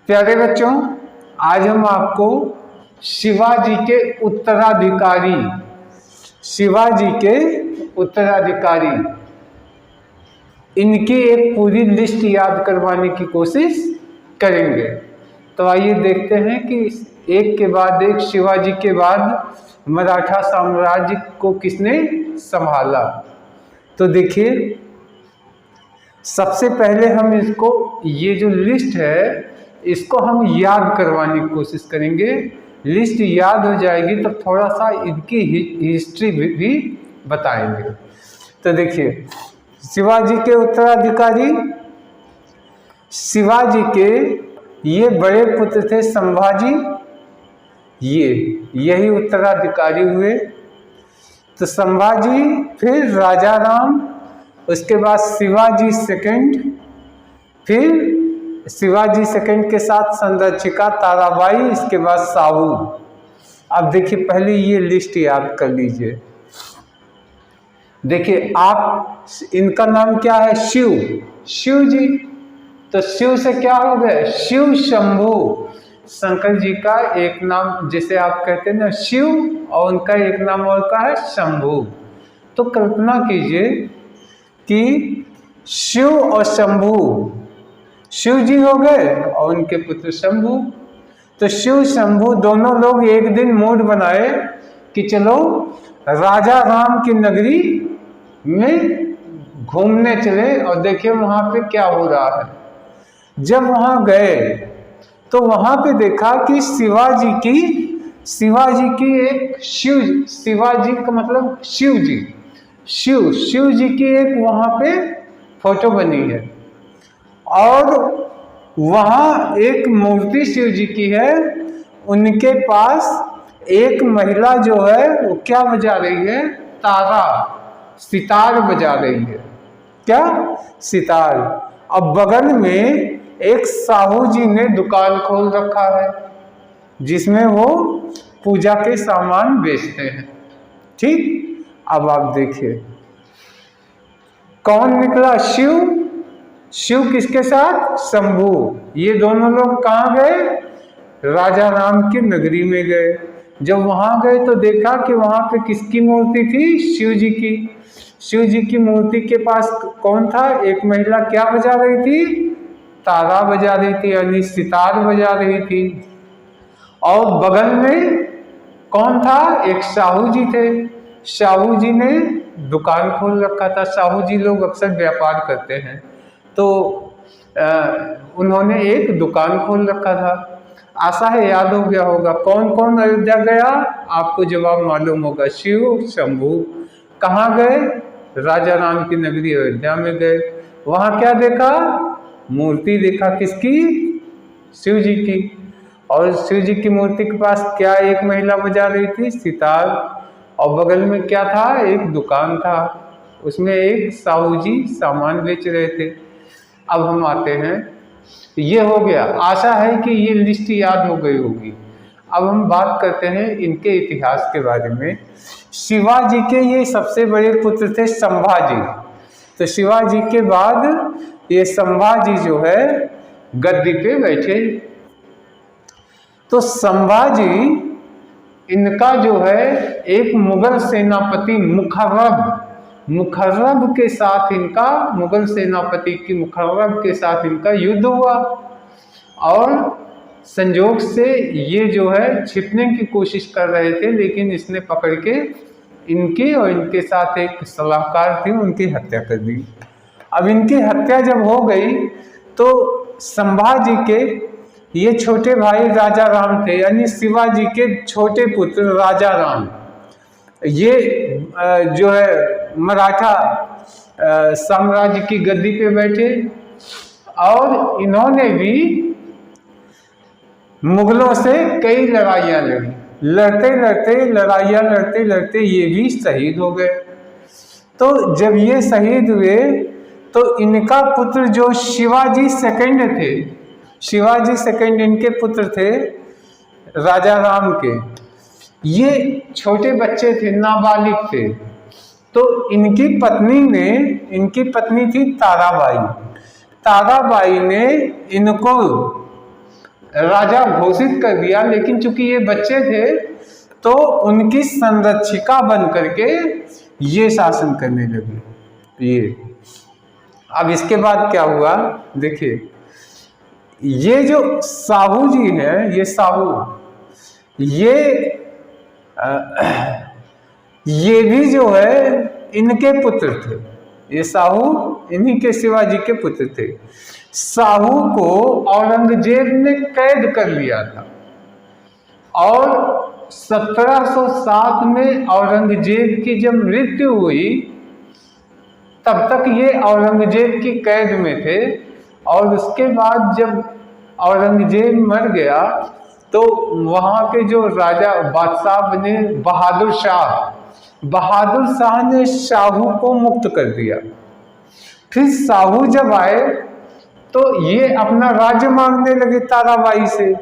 प्यारे बच्चों, आज हम आपको शिवाजी के उत्तराधिकारी इनकी एक पूरी लिस्ट याद करवाने की कोशिश करेंगे। तो आइए देखते हैं कि एक के बाद एक शिवाजी के बाद मराठा साम्राज्य को किसने संभाला। तो देखिए, सबसे पहले हम ये जो लिस्ट है इसको हम याद करवाने की कोशिश करेंगे। लिस्ट याद हो जाएगी तो थोड़ा सा इनकी हिस्ट्री भी बताएंगे। तो देखिए, शिवाजी के उत्तराधिकारी, शिवाजी के ये बड़े पुत्र थे संभाजी, यही उत्तराधिकारी हुए। तो संभाजी, फिर राजा राम, उसके बाद शिवाजी सेकंड, फिर शिवाजी सेकंड के साथ संरक्षिका ताराबाई, इसके बाद साहू। अब देखिए, पहले ये लिस्ट याद कर लीजिए। देखिए, आप इनका नाम क्या है? शिव जी। तो शिव से क्या हो गए? शिव शंभु। शंकर जी का एक नाम, जैसे आप कहते हैं ना शिव, और उनका एक नाम और का है शंभु। तो कल्पना कीजिए कि शिव और शंभु, शिव जी हो गए और उनके पुत्र शंभु। तो शिव शंभु दोनों लोग एक दिन मूड बनाए कि चलो राजा राम की नगरी में घूमने चले और देखिए वहां पे क्या हो रहा है। जब वहां गए तो वहां पे देखा कि शिवाजी की एक शिवाजी का मतलब शिव जी की एक वहां पे फोटो बनी है, और वहां एक मूर्ति शिव जी की है। उनके पास एक महिला जो है वो क्या बजा रही है? सितार बजा रही है। क्या? सितार। अब बगल में एक साहू जी ने दुकान खोल रखा है जिसमें वो पूजा के सामान बेचते हैं। ठीक, अब आप देखिए कौन निकला? शिव किसके साथ? शंभु। ये दोनों लोग कहाँ गए? राजा राम की नगरी में गए। जब वहां गए तो देखा कि वहां पे किसकी मूर्ति थी? शिव जी की मूर्ति के पास कौन था? एक महिला क्या बजा रही थी? तारा बजा रही थी, यानी सितार बजा रही थी। और बगल में कौन था? एक साहू जी थे। साहू जी ने दुकान खोल रखा था। साहू जी लोग अक्सर व्यापार करते हैं, तो उन्होंने एक दुकान खोल रखा था। आशा है याद हो गया होगा। कौन कौन अयोध्या गया? आपको जवाब मालूम होगा। शिव शंभु। कहाँ गए? राजा राम की नगरी अयोध्या में गए। वहां क्या देखा? मूर्ति देखा। किसकी? शिव जी की। और शिव जी की मूर्ति के पास क्या एक महिला बजा रही थी? सितार। और बगल में क्या था? एक दुकान था, उसमें एक साहू जी सामान बेच रहे थे। अब हम आते हैं, ये हो गया। आशा है कि ये लिस्ट याद हो गई होगी। अब हम बात करते हैं इनके इतिहास के बारे में। शिवाजी के ये सबसे बड़े पुत्र थे संभाजी। तो शिवाजी के बाद ये संभाजी जो है गद्दी पे बैठे। तो संभाजी, इनका जो है एक मुगल सेनापति मुखर्रब के साथ इनका, मुगल सेनापति की मुखर्रब के साथ इनका युद्ध हुआ। और संजोग से ये जो है छिपने की कोशिश कर रहे थे, लेकिन इसने पकड़ के इनकी और इनके साथ एक सलाहकार थी, उनकी हत्या कर दी। अब इनकी हत्या जब हो गई तो संभाजी के ये छोटे भाई राजा राम थे, यानी शिवाजी के छोटे पुत्र राजा राम, ये जो है मराठा साम्राज्य की गद्दी पे बैठे। और इन्होंने भी मुगलों से कई लड़ाइयाँ लड़ी। लड़ते लड़ते ये भी शहीद हो गए। तो जब ये शहीद हुए तो इनका पुत्र जो शिवाजी सेकंड थे, शिवाजी सेकंड इनके पुत्र थे राजा राम के। ये छोटे बच्चे थे, नाबालिग थे। तो इनकी पत्नी थी ताराबाई। ताराबाई ने इनको राजा घोषित कर दिया, लेकिन चूंकि ये बच्चे थे तो उनकी संरक्षिका बन करके ये शासन करने लगी। ये अब इसके बाद क्या हुआ देखिए, ये जो साहू जी हैं, ये साहू ये भी जो है इनके पुत्र थे। ये साहू इन्हीं के शिवाजी के पुत्र थे। साहू को औरंगजेब ने कैद कर लिया था और 1707 में औरंगजेब की जब मृत्यु हुई तब तक ये औरंगजेब की कैद में थे। और उसके बाद जब औरंगजेब मर गया तो वहाँ के जो राजा बादशाह बने बहादुर शाह ने साहू को मुक्त कर दिया। फिर साहू जब आए तो ये अपना राज्य मांगने लगे ताराबाई से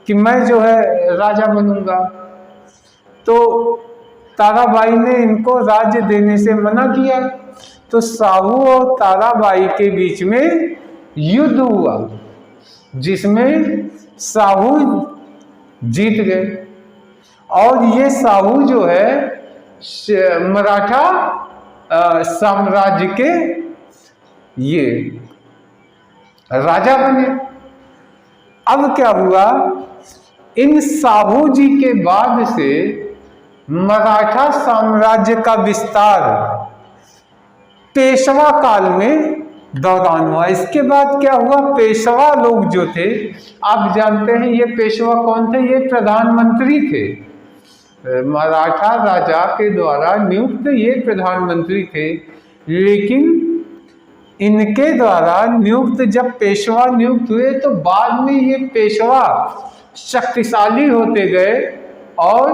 कि मैं जो है राजा बनूंगा। तो ताराबाई ने इनको राज्य देने से मना किया। तो साहू और ताराबाई के बीच में युद्ध हुआ जिसमें साहू जीत गए। और ये साहू जो है मराठा साम्राज्य के ये राजा बने। अब क्या हुआ, इन साहू जी के बाद से मराठा साम्राज्य का विस्तार पेशवा काल में दौरान हुआ। इसके बाद क्या हुआ, पेशवा लोग जो थे, आप जानते हैं ये पेशवा कौन थे, ये प्रधानमंत्री थे। मराठा राजा के द्वारा नियुक्त ये प्रधानमंत्री थे। लेकिन इनके द्वारा नियुक्त जब पेशवा नियुक्त हुए तो बाद में ये पेशवा शक्तिशाली होते गए और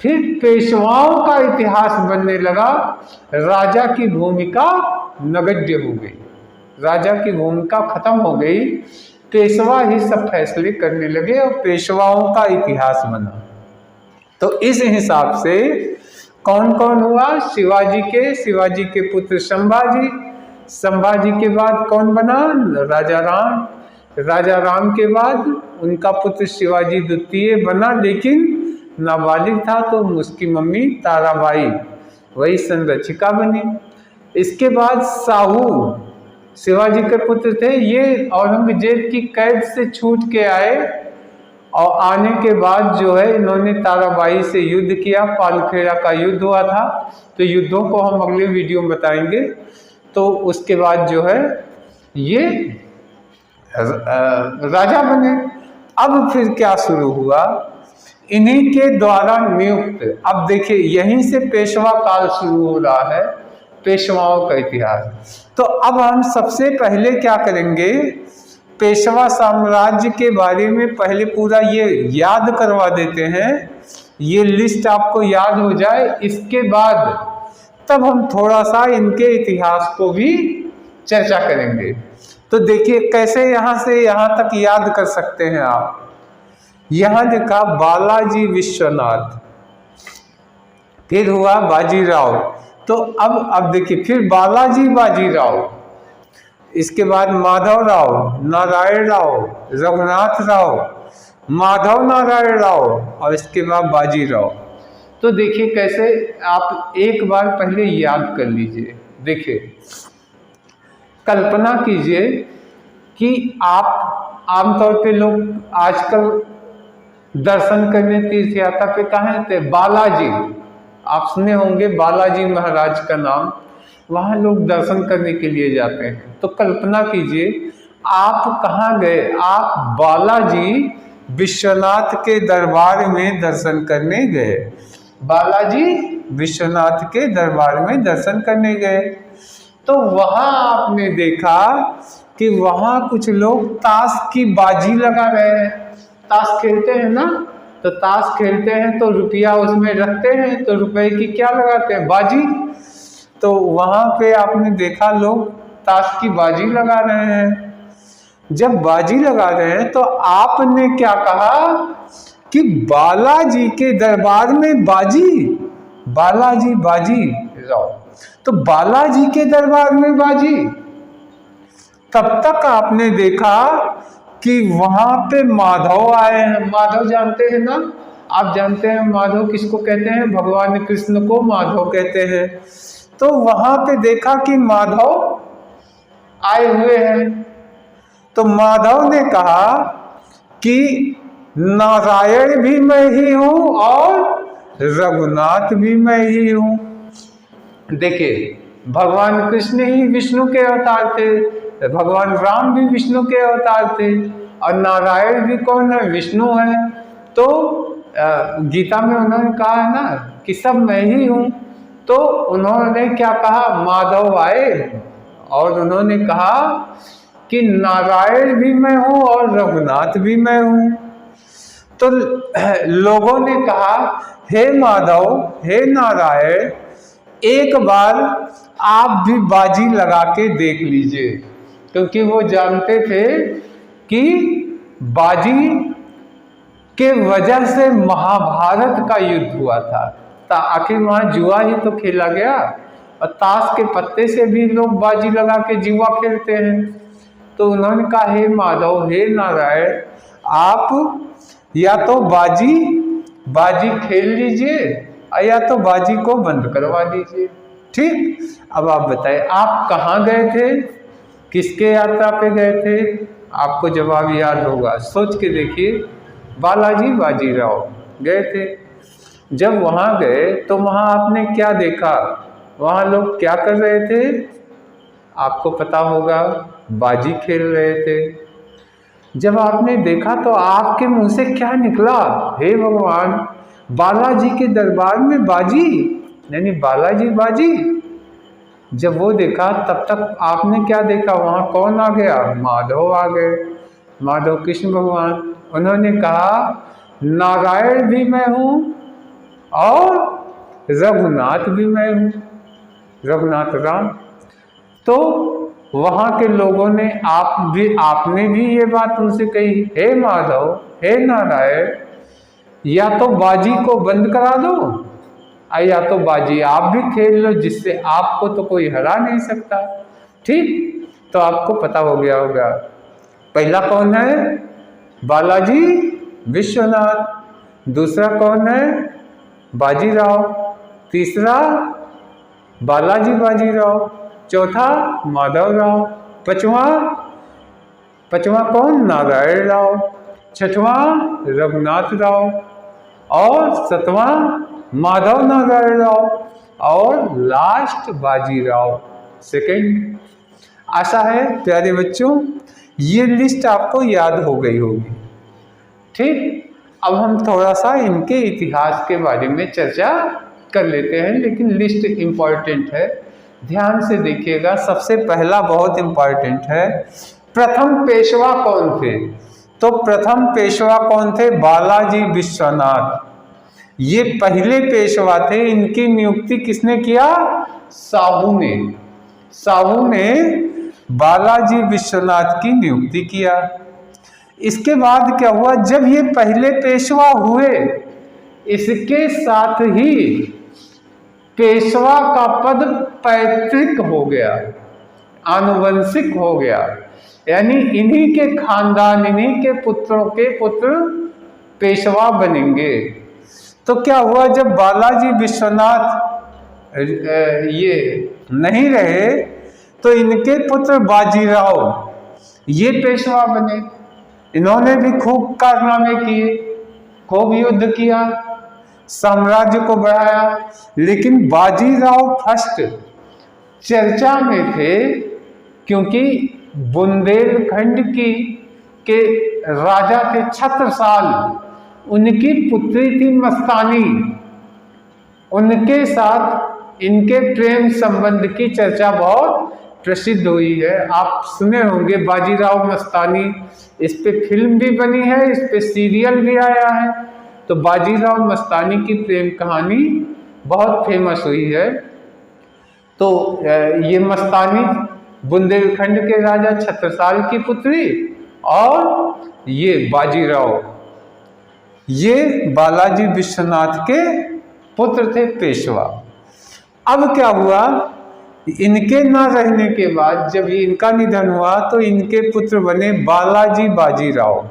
फिर पेशवाओं का इतिहास बनने लगा। राजा की भूमिका नगण्य हो गई, राजा की भूमिका खत्म हो गई, पेशवा ही सब फैसले करने लगे और पेशवाओं का इतिहास बना। तो इस हिसाब से कौन कौन हुआ, शिवाजी के पुत्र संभाजी के बाद कौन बना, राजा राम के बाद उनका पुत्र शिवाजी द्वितीय बना, लेकिन नाबालिग था तो उसकी मम्मी ताराबाई वही संरक्षिका बनी। इसके बाद साहू शिवाजी के पुत्र थे, ये औरंगजेब की कैद से छूट के आए और आने के बाद जो है इन्होंने ताराबाई से युद्ध किया। पालखेड़ा का युद्ध हुआ था, तो युद्धों को हम अगले वीडियो में बताएंगे। तो उसके बाद जो है ये राजा बने। अब फिर क्या शुरू हुआ, इन्हीं के द्वारा नियुक्त, अब देखिए यहीं से पेशवा काल शुरू हो रहा है, पेशवाओं का इतिहास। तो अब हम सबसे पहले क्या करेंगे, पेशवा साम्राज्य के बारे में पहले पूरा ये याद करवा देते हैं, ये लिस्ट आपको याद हो जाए। इसके बाद तब हम थोड़ा सा इनके इतिहास को भी चर्चा करेंगे। तो देखिए कैसे यहाँ से यहाँ तक याद कर सकते हैं आप। यहाँ लिखा बालाजी विश्वनाथ, फिर हुआ बाजीराव। तो अब देखिए फिर बाजीराव, इसके बाद माधवराव, नारायण राव, रघुनाथ राव, माधव नारायण राव और इसके बाद बाजीराव। तो देखिए कैसे आप एक बार पहले याद कर लीजिए। देखिए कल्पना कीजिए कि आप आमतौर पे लोग आजकल दर्शन करने तीर्थ यात्रा पे कहाँ थे, बालाजी, आप सुने होंगे बालाजी महाराज का नाम, वहाँ लोग दर्शन करने के लिए जाते हैं। तो कल्पना कीजिए आप कहाँ गए, आप बालाजी विश्वनाथ के दरबार में दर्शन करने गए, बालाजी विश्वनाथ के दरबार में दर्शन करने गए। तो वहाँ आपने देखा कि वहाँ कुछ लोग ताश की बाजी लगा रहे हैं। ताश खेलते हैं ना, तो ताश खेलते हैं तो रुपया उसमें रखते हैं, तो रुपए की क्या लगाते हैं, बाजी। तो वहाँ पे आपने देखा लोग ताश की बाजी लगा रहे हैं। जब बाजी लगा रहे हैं तो आपने क्या कहा कि बालाजी के दरबार में बालाजी बाजी राव, तो बालाजी के दरबार में बाजी। तब तक आपने देखा कि वहां पे माधव आए हैं। माधव जानते हैं ना, आप जानते हैं माधव किसको कहते हैं? भगवान कृष्ण को माधव कहते हैं। तो वहां पे देखा कि माधव आए हुए हैं, तो माधव ने कहा कि नारायण भी मैं ही हूं और रघुनाथ भी मैं ही हूं। देखिए, भगवान कृष्ण ही विष्णु के अवतार थे, भगवान राम भी विष्णु के अवतार थे, और नारायण भी कौन है? विष्णु है। तो गीता में उन्होंने कहा है ना कि सब मैं ही हूं। तो उन्होंने क्या कहा? माधव आए और उन्होंने कहा कि नारायण भी मैं हूं और रघुनाथ भी मैं हूं। तो लोगों ने कहा, हे माधव, हे नारायण, एक बार आप भी बाजी लगा के देख लीजिए, क्योंकि वो जानते थे कि बाजी के वजह से महाभारत का युद्ध हुआ था। आखिर वहां जुआ ही तो खेला गया, और ताश के पत्ते से भी लोग बाजी लगा के जुआ खेलते हैं। तो उन्होंने कहा, हे माधव, हे नारायण, आप या तो बाजी खेल लीजिए या तो बाजी को बंद करवा दीजिए। ठीक, अब आप बताइए, आप कहाँ गए थे? किसके यात्रा पे गए थे? आपको जवाब याद होगा, सोच के देखिए। बालाजी बाजीराव गए थे। जब वहाँ गए तो वहाँ आपने क्या देखा? वहाँ लोग क्या कर रहे थे? आपको पता होगा, बाजी खेल रहे थे। जब आपने देखा तो आपके मुंह से क्या निकला? हे भगवान, बालाजी के दरबार में बाजी, यानी बालाजी बाजी। जब वो देखा तब तक आपने क्या देखा? वहाँ कौन आ गया? माधव आ गए, माधव कृष्ण भगवान। उन्होंने कहा, नारायण भी मैं हूँ और रघुनाथ भी मैं हूँ, रघुनाथ राम। तो वहाँ के लोगों ने आपने भी ये बात उनसे कही, हे माधव, हे नारायण, या तो बाजी को बंद करा दो या तो बाजी आप भी खेल लो, जिससे आपको तो कोई हरा नहीं सकता। ठीक, तो आपको पता हो गया होगा पहला कौन है? बालाजी विश्वनाथ। दूसरा कौन है? बाजीराव। तीसरा बालाजी बाजीराव। चौथा माधवराव। पांचवा कौन? नारायण राव। छठवां रघुनाथ राव। और सातवां माधव नारायण राव। और लास्ट बाजीराव सेकंड। आशा है प्यारे बच्चों ये लिस्ट आपको याद हो गई होगी। ठीक, अब हम थोड़ा सा इनके इतिहास के बारे में चर्चा कर लेते हैं, लेकिन लिस्ट इम्पॉर्टेंट है, ध्यान से देखिएगा। सबसे पहला बहुत इम्पॉर्टेंट है, प्रथम पेशवा कौन थे? तो प्रथम पेशवा कौन थे? बालाजी विश्वनाथ। ये पहले पेशवा थे। इनकी नियुक्ति किसने किया? साहू ने। साहू ने बालाजी विश्वनाथ की नियुक्ति किया। इसके बाद क्या हुआ? जब ये पहले पेशवा हुए, इसके साथ ही पेशवा का पद पैतृक हो गया, आनुवंशिक हो गया, यानी इन्हीं के खानदान, इन्हीं के पुत्रों के पुत्र पेशवा बनेंगे। तो क्या हुआ? जब बालाजी विश्वनाथ ये नहीं रहे तो इनके पुत्र बाजीराव ये पेशवा बने। इन्होंने भी खूब कारनामे किए, खूब युद्ध किया, साम्राज्य को बढ़ाया, लेकिन बाजीराव फर्स्ट चर्चा में थे, क्योंकि बुंदेलखंड के राजा थे छत्रसाल, उनकी पुत्री थी मस्तानी। उनके साथ इनके प्रेम संबंध की चर्चा बहुत प्रसिद्ध हुई है। आप सुने होंगे बाजीराव मस्तानी, इस पे फिल्म भी बनी है, इस पे सीरियल भी आया है। तो बाजीराव मस्तानी की प्रेम कहानी बहुत फेमस हुई है। तो ये मस्तानी बुंदेलखंड के राजा छत्रसाल की पुत्री, और ये बाजीराव ये बालाजी विश्वनाथ के पुत्र थे पेशवा। अब क्या हुआ इनके ना रहने के बाद जब इनका निधन हुआ तो इनके पुत्र बने बालाजी बाजीराव।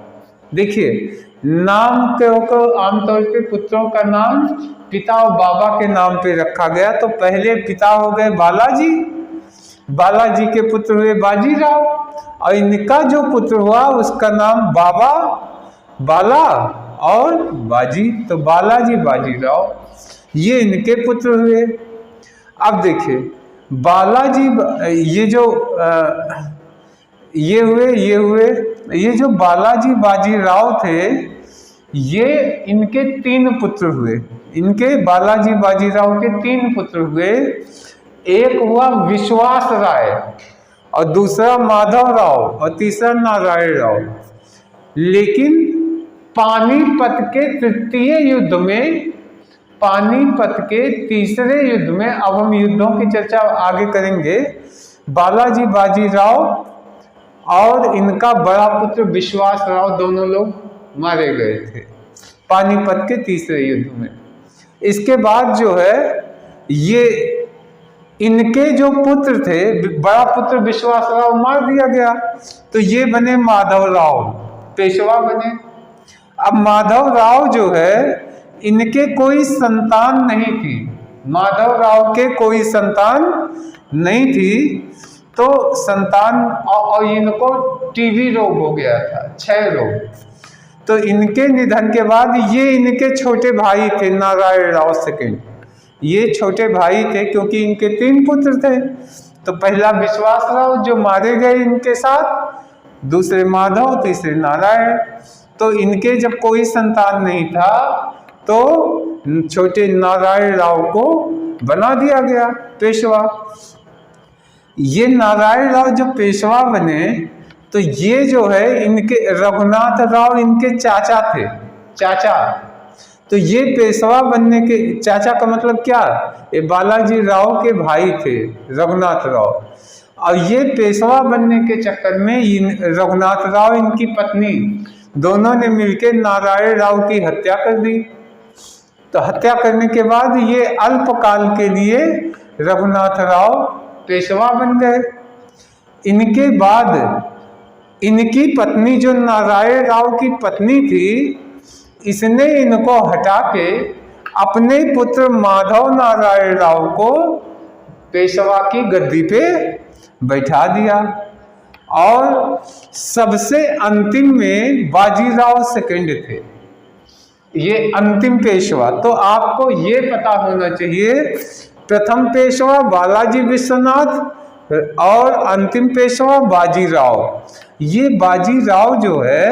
देखिए, नाम को आमतौर पे पुत्रों का नाम पिता और बाबा के नाम पे रखा गया। तो पहले पिता हो गए बालाजी, बालाजी के पुत्र हुए बाजीराव, और इनका जो पुत्र हुआ उसका नाम बाबा, बाला और बाजी, तो बालाजी बाजीराव ये इनके पुत्र हुए। अब देखिए, बालाजी ये जो ये हुए ये जो बालाजी बाजीराव थे ये इनके 3 पुत्र हुए। इनके बालाजी बाजीराव के 3 पुत्र हुए। एक हुआ विश्वास राय और दूसरा माधव राव और तीसरा नारायण राव। लेकिन पानीपत के तृतीय युद्ध में, पानीपत के तीसरे युद्ध में, अब हम युद्धों की चर्चा आगे करेंगे, बालाजी बाजीराव और इनका बड़ा पुत्र विश्वास राव दोनों लोग मारे गए थे पानीपत के तीसरे युद्ध में। इसके बाद जो है ये इनके जो पुत्र थे, बड़ा पुत्र विश्वास राव मार दिया गया, तो ये बने माधव राव, पेशवा बने। अब माधव राव जो है इनके कोई संतान नहीं थी, माधव राव के कोई संतान नहीं थी, तो संतान और इनको टीबी रोग हो गया था, क्षय रोग। तो इनके निधन के बाद ये इनके छोटे भाई थे नारायण राव सेकंड, ये छोटे भाई थे क्योंकि इनके 3 पुत्र थे। तो पहला विश्वास राव जो मारे गए इनके साथ, दूसरे माधव, तीसरे नारायण। तो इनके जब कोई संतान नहीं था तो छोटे नारायण राव को बना दिया गया पेशवा। ये नारायण राव जो पेशवा बने तो ये जो है इनके रघुनाथ राव इनके चाचा थे, चाचा। तो ये पेशवा बनने के, चाचा का मतलब क्या, ये बालाजी राव के भाई थे रघुनाथ राव, और ये पेशवा बनने के चक्कर में रघुनाथ राव इनकी पत्नी दोनों ने मिलकर नारायण राव की हत्या कर दी। तो हत्या करने के बाद ये अल्पकाल के लिए रघुनाथ राव पेशवा बन गए। इनके बाद इनकी पत्नी जो नारायण राव की पत्नी थी, इसने इनको हटा के अपने पुत्र माधव नारायण राव को पेशवा की गद्दी पे बैठा दिया। और सबसे अंतिम में बाजीराव सेकंड थे, ये अंतिम पेशवा। तो आपको ये पता होना चाहिए, प्रथम पेशवा बालाजी विश्वनाथ और अंतिम पेशवा बाजीराव। ये बाजीराव जो है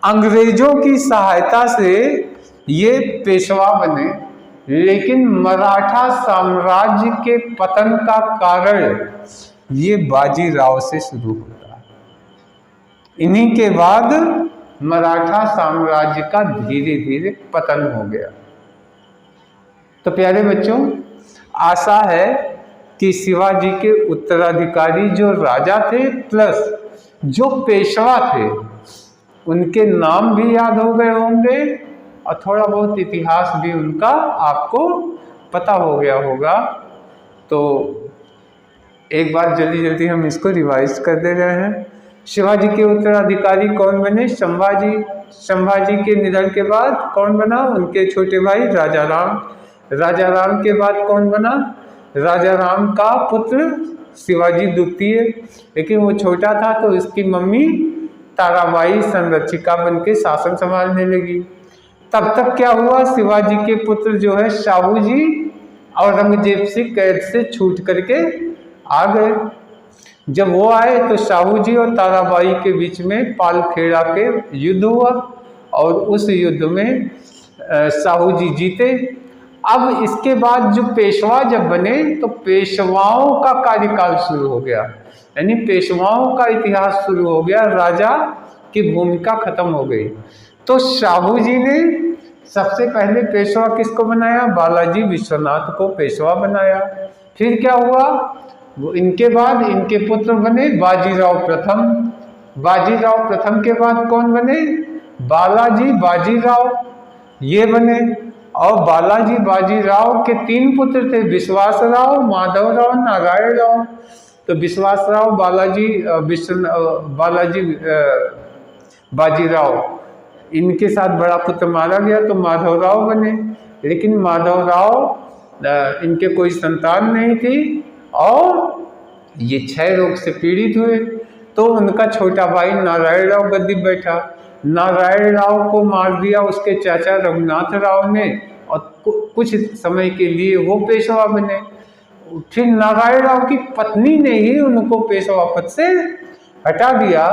अंग्रेजों की सहायता से ये पेशवा बने, लेकिन मराठा साम्राज्य के पतन का कारण ये बाजीराव से शुरू होता है। इन्हीं के बाद मराठा साम्राज्य का धीरे धीरे पतन हो गया। तो प्यारे बच्चों, आशा है कि शिवाजी के उत्तराधिकारी जो राजा थे प्लस जो पेशवा थे उनके नाम भी याद हो गए होंगे और थोड़ा बहुत इतिहास भी उनका आपको पता हो गया होगा। तो एक बार जल्दी जल्दी हम इसको रिवाइज कर दे रहे हैं। शिवाजी के उत्तराधिकारी कौन बने? संभाजी। संभाजी के निधन के बाद कौन बना? उनके छोटे भाई राजा राम। राजा राम के बाद कौन बना? राजा राम का पुत्र शिवाजी द्वितीय, लेकिन वो छोटा था तो उसकी मम्मी ताराबाई संरक्षिका बन के शासन संभालने लगी। तब तक क्या हुआ, शिवाजी के पुत्र जो है शाहू जी औरंगजेब से कैद से छूट करके आ गए। जब वो आए तो शाहू जी और ताराबाई के बीच में पालखेड़ा के युद्ध हुआ और उस युद्ध में शाहू जी जीते। अब इसके बाद जो पेशवा जब बने तो पेशवाओं का कार्यकाल शुरू हो गया, यानी पेशवाओं का इतिहास शुरू हो गया, राजा की भूमिका खत्म हो गई। तो शाहू जी ने सबसे पहले पेशवा किसको बनाया? बालाजी विश्वनाथ को पेशवा बनाया। फिर क्या हुआ, वो इनके बाद इनके पुत्र बने बाजीराव प्रथम। बाजीराव प्रथम के बाद कौन बने? बालाजी बाजीराव, ये बने। और बालाजी बाजीराव के 3 पुत्र थे, विश्वासराव, माधवराव, नारायणराव। तो विश्वासराव, बालाजी बाजीराव, इनके साथ बड़ा पुत्र मारा गया तो माधवराव बने। लेकिन माधवराव इनके कोई संतान नहीं थी और ये क्षय रोग से पीड़ित हुए। तो उनका छोटा भाई नारायणराव गद्दी बैठा। नारायणराव को मार दिया उसके चाचा रघुनाथ राव ने और कुछ समय के लिए वो पेशवा बने। फिर नारायणराव की पत्नी ने ही उनको पेशवा पद से हटा दिया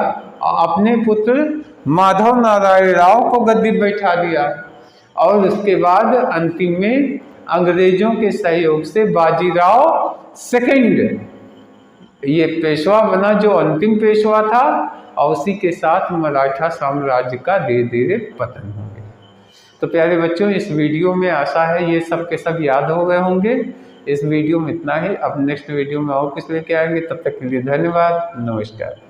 और अपने पुत्र माधव नारायण राव को गद्दी बैठा दिया। और उसके बाद अंतिम में अंग्रेजों के सहयोग से बाजीराव सेकंड ये पेशवा बना, जो अंतिम पेशवा था, और उसी के साथ मराठा साम्राज्य का धीरे धीरे पतन हो गया। तो प्यारे बच्चों, इस वीडियो में आशा है ये सब के सब याद हो गए होंगे। इस वीडियो में इतना ही। अब नेक्स्ट वीडियो में और कुछ लेके आएंगे, तब तक के लिए धन्यवाद, नमस्कार।